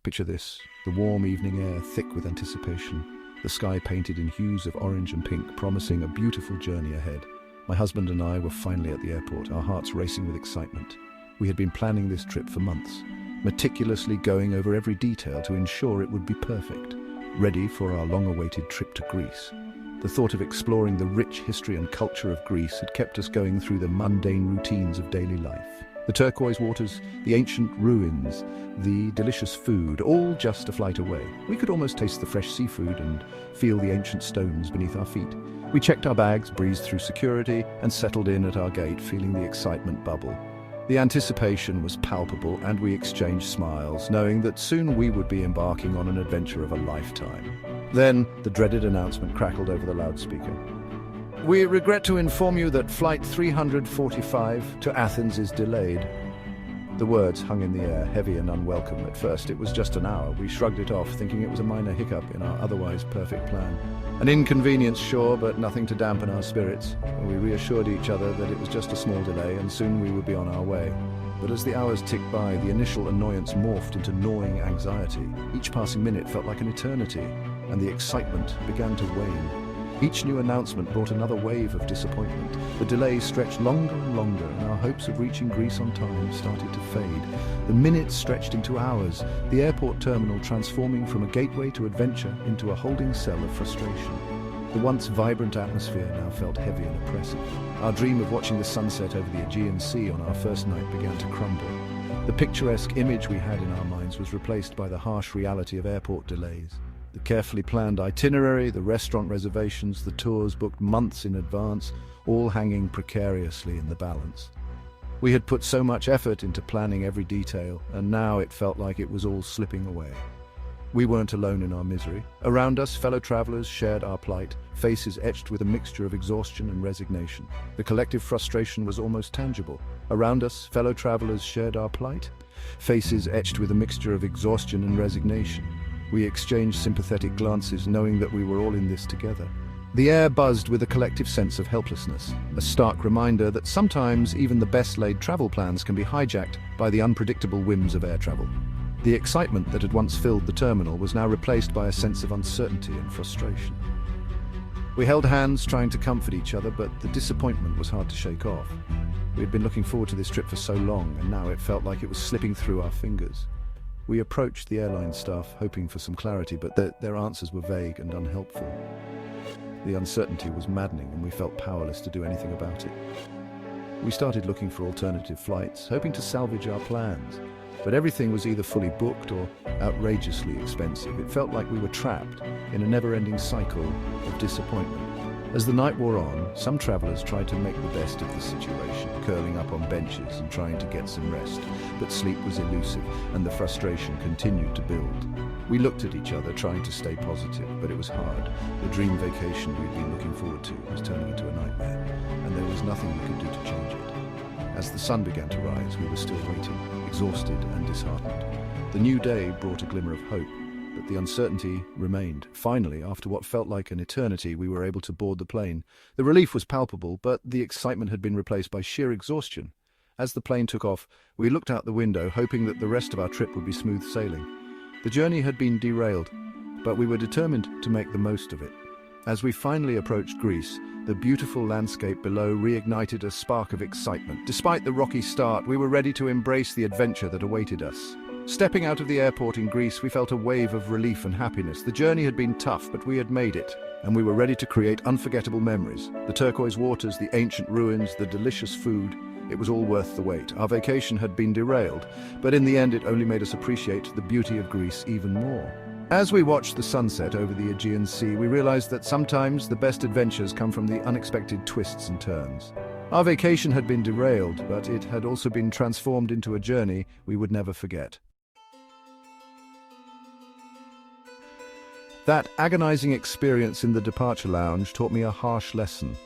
Picture this, the warm evening air thick with anticipation, the sky painted in hues of orange and pink, promising a beautiful journey ahead. My husband and I were finally at the airport, our hearts racing with excitement. We had been planning this trip for months, meticulously going over every detail to ensure it would be perfect, ready for our long-awaited trip to Greece. The thought of exploring the rich history and culture of Greece had kept us going through the mundane routines of daily life. The turquoise waters, the ancient ruins, the delicious food, all just a flight away. We could almost taste the fresh seafood and feel the ancient stones beneath our feet. We checked our bags, breezed through security, and settled in at our gate, feeling the excitement bubble. The anticipation was palpable, and we exchanged smiles, knowing that soon we would be embarking on an adventure of a lifetime. Then, the dreaded announcement crackled over the loudspeaker. We regret to inform you that Flight 345 to Athens is delayed. The words hung in the air, heavy and unwelcome. At first, it was just an hour. We shrugged it off, thinking it was a minor hiccup in our otherwise perfect plan. An inconvenience, sure, but nothing to dampen our spirits. We reassured each other that it was just a small delay, and soon we would be on our way. But as the hours ticked by, the initial annoyance morphed into gnawing anxiety. Each passing minute felt like an eternity, and the excitement began to wane. Each new announcement brought another wave of disappointment. The delays stretched longer and longer, and our hopes of reaching Greece on time started to fade. The minutes stretched into hours, the airport terminal transforming from a gateway to adventure into a holding cell of frustration. The once vibrant atmosphere now felt heavy and oppressive. Our dream of watching the sunset over the Aegean Sea on our first night began to crumble. The picturesque image we had in our minds was replaced by the harsh reality of airport delays. The carefully planned itinerary, the restaurant reservations, the tours booked months in advance, all hanging precariously in the balance. We had put so much effort into planning every detail, and now it felt like it was all slipping away. We weren't alone in our misery. Around us, fellow travelers shared our plight, faces etched with a mixture of exhaustion and resignation. The collective frustration was almost tangible. Around us, fellow travelers shared our plight, faces etched with a mixture of exhaustion and resignation. We exchanged sympathetic glances, knowing that we were all in this together. The air buzzed with a collective sense of helplessness, a stark reminder that sometimes even the best-laid travel plans can be hijacked by the unpredictable whims of air travel. The excitement that had once filled the terminal was now replaced by a sense of uncertainty and frustration. We held hands, trying to comfort each other, but the disappointment was hard to shake off. We had been looking forward to this trip for so long, and now it felt like it was slipping through our fingers. We approached the airline staff, hoping for some clarity, but their answers were vague and unhelpful. The uncertainty was maddening, and we felt powerless to do anything about it. We started looking for alternative flights, hoping to salvage our plans, but everything was either fully booked or outrageously expensive. It felt like we were trapped in a never-ending cycle of disappointment. As the night wore on, some travelers tried to make the best of the situation, curling up on benches and trying to get some rest, but sleep was elusive, and the frustration continued to build. We looked at each other, trying to stay positive, but it was hard. The dream vacation we'd been looking forward to was turning into a nightmare, and there was nothing we could do to change it. As the sun began to rise, we were still waiting, exhausted and disheartened. The new day brought a glimmer of hope, but the uncertainty remained. Finally, after what felt like an eternity, we were able to board the plane. The relief was palpable, but the excitement had been replaced by sheer exhaustion. As the plane took off, we looked out the window, hoping that the rest of our trip would be smooth sailing. The journey had been derailed, but we were determined to make the most of it. As we finally approached Greece, the beautiful landscape below reignited a spark of excitement. Despite the rocky start, we were ready to embrace the adventure that awaited us. Stepping out of the airport in Greece, we felt a wave of relief and happiness. The journey had been tough, but we had made it, and we were ready to create unforgettable memories. The turquoise waters, the ancient ruins, the delicious food, it was all worth the wait. Our vacation had been derailed, but in the end it only made us appreciate the beauty of Greece even more. As we watched the sunset over the Aegean Sea, we realized that sometimes the best adventures come from the unexpected twists and turns. Our vacation had been derailed, but it had also been transformed into a journey we would never forget. That agonizing experience in the departure lounge taught me a harsh lesson.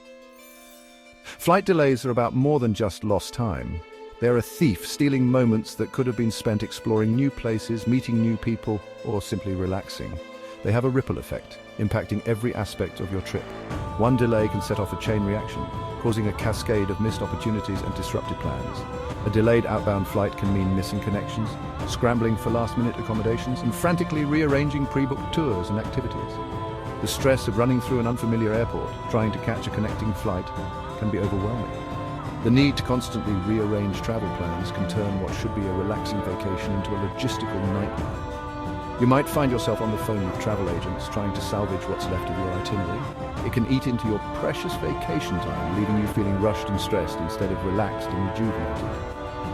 Flight delays are about more than just lost time. They're a thief stealing moments that could have been spent exploring new places, meeting new people, or simply relaxing. They have a ripple effect, impacting every aspect of your trip. One delay can set off a chain reaction. causing a cascade of missed opportunities and disrupted plans. A delayed outbound flight can mean missing connections, scrambling for last-minute accommodations, and frantically rearranging pre-booked tours and activities. The stress of running through an unfamiliar airport, trying to catch a connecting flight, can be overwhelming. The need to constantly rearrange travel plans can turn what should be a relaxing vacation into a logistical nightmare. You might find yourself on the phone with travel agents trying to salvage what's left of your itinerary. It can eat into your precious vacation time, leaving you feeling rushed and stressed instead of relaxed and rejuvenated.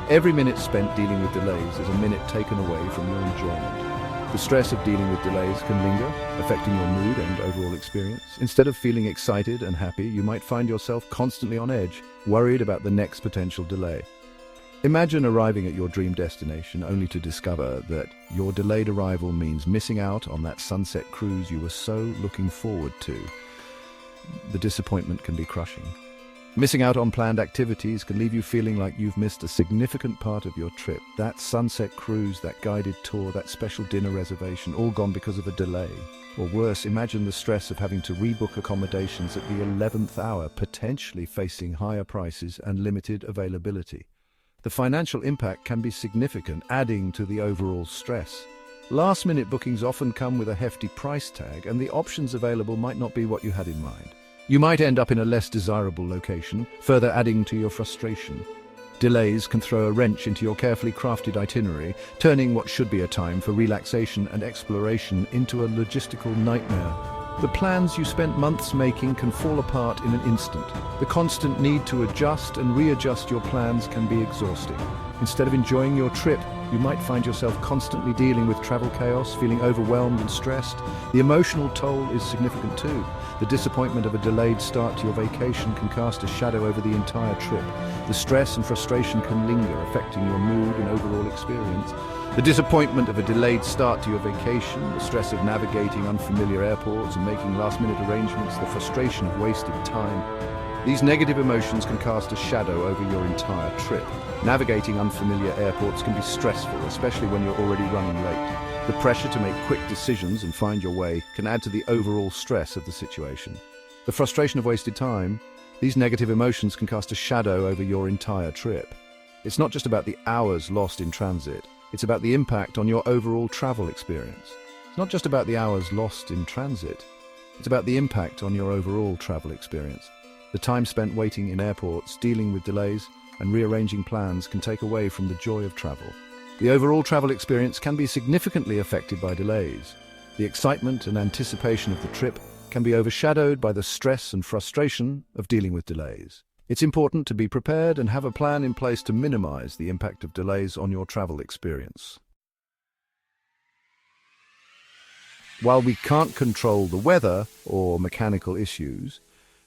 Every minute spent dealing with delays is a minute taken away from your enjoyment. The stress of dealing with delays can linger, affecting your mood and overall experience. Instead of feeling excited and happy, you might find yourself constantly on edge, worried about the next potential delay. Imagine arriving at your dream destination only to discover that your delayed arrival means missing out on that sunset cruise you were so looking forward to. The disappointment can be crushing. Missing out on planned activities can leave you feeling like you've missed a significant part of your trip. That sunset cruise, that guided tour, that special dinner reservation, all gone because of a delay. Or worse, imagine the stress of having to rebook accommodations at the 11th hour, potentially facing higher prices and limited availability. The financial impact can be significant, adding to the overall stress. Last-minute bookings often come with a hefty price tag, and the options available might not be what you had in mind. You might end up in a less desirable location, further adding to your frustration. Delays can throw a wrench into your carefully crafted itinerary, turning what should be a time for relaxation and exploration into a logistical nightmare. The plans you spent months making can fall apart in an instant. The constant need to adjust and readjust your plans can be exhausting. Instead of enjoying your trip, you might find yourself constantly dealing with travel chaos, feeling overwhelmed and stressed. The emotional toll is significant too. The disappointment of a delayed start to your vacation can cast a shadow over the entire trip. The stress and frustration can linger, affecting your mood and overall experience. The disappointment of a delayed start to your vacation, the stress of navigating unfamiliar airports and making last-minute arrangements, the frustration of wasted time. These negative emotions can cast a shadow over your entire trip. Navigating unfamiliar airports can be stressful, especially when you're already running late. The pressure to make quick decisions and find your way can add to the overall stress of the situation. The frustration of wasted time, these negative emotions can cast a shadow over your entire trip. It's not just about the hours lost in transit, it's about the impact on your overall travel experience. It's not just about the hours lost in transit, it's about the impact on your overall travel experience. The time spent waiting in airports, dealing with delays, and rearranging plans can take away from the joy of travel. The overall travel experience can be significantly affected by delays. The excitement and anticipation of the trip can be overshadowed by the stress and frustration of dealing with delays. It's important to be prepared and have a plan in place to minimize the impact of delays on your travel experience. While we can't control the weather or mechanical issues,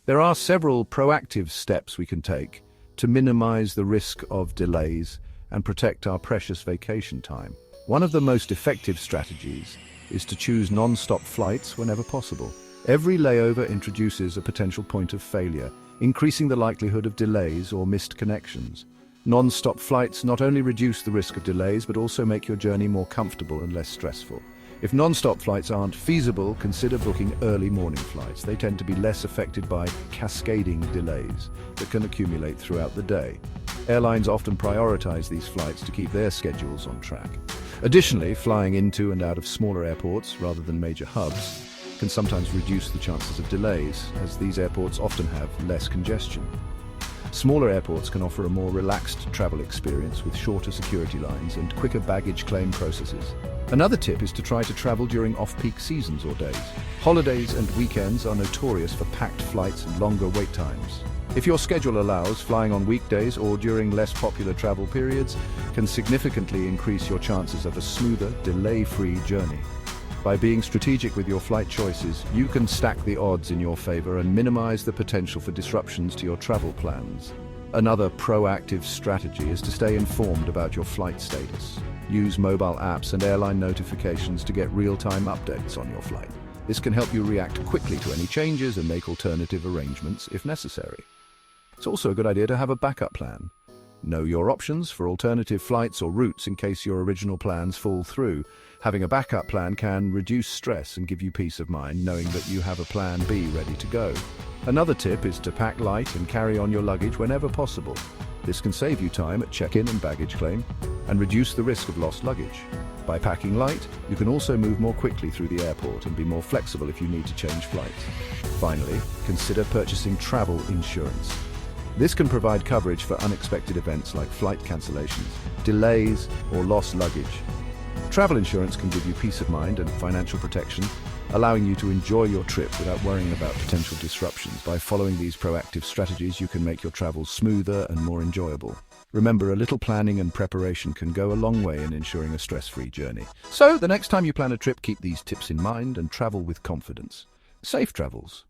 there are several proactive steps we can take to minimize the risk of delays and protect our precious vacation time. One of the most effective strategies is to choose non-stop flights whenever possible. Every layover introduces a potential point of failure, increasing the likelihood of delays or missed connections. Non-stop flights not only reduce the risk of delays, but also make your journey more comfortable and less stressful. If non-stop flights aren't feasible, consider booking early morning flights. They tend to be less affected by cascading delays that can accumulate throughout the day. Airlines often prioritize these flights to keep their schedules on track. Additionally, flying into and out of smaller airports rather than major hubs can sometimes reduce the chances of delays, as these airports often have less congestion. Smaller airports can offer a more relaxed travel experience with shorter security lines and quicker baggage claim processes. Another tip is to try to travel during off-peak seasons or days. Holidays and weekends are notorious for packed flights and longer wait times. If your schedule allows, flying on weekdays or during less popular travel periods can significantly increase your chances of a smoother, delay-free journey. By being strategic with your flight choices, you can stack the odds in your favor and minimize the potential for disruptions to your travel plans. Another proactive strategy is to stay informed about your flight status. Use mobile apps and airline notifications to get real-time updates on your flight. This can help you react quickly to any changes and make alternative arrangements if necessary. It's also a good idea to have a backup plan. Know your options for alternative flights or routes in case your original plans fall through. Having a backup plan can reduce stress and give you peace of mind knowing that you have a plan B ready to go. Another tip is to pack light and carry on your luggage whenever possible. This can save you time at check-in and baggage claim and reduce the risk of lost luggage. By packing light, you can also move more quickly through the airport and be more flexible if you need to change flights. Finally, consider purchasing travel insurance. This can provide coverage for unexpected events like flight cancellations, delays, or lost luggage. Travel insurance can give you peace of mind and financial protection, allowing you to enjoy your trip without worrying about potential disruptions. By following these proactive strategies, you can make your travels smoother and more enjoyable. Remember, a little planning and preparation can go a long way in ensuring a stress-free journey. So, the next time you plan a trip, keep these tips in mind and travel with confidence. Safe travels!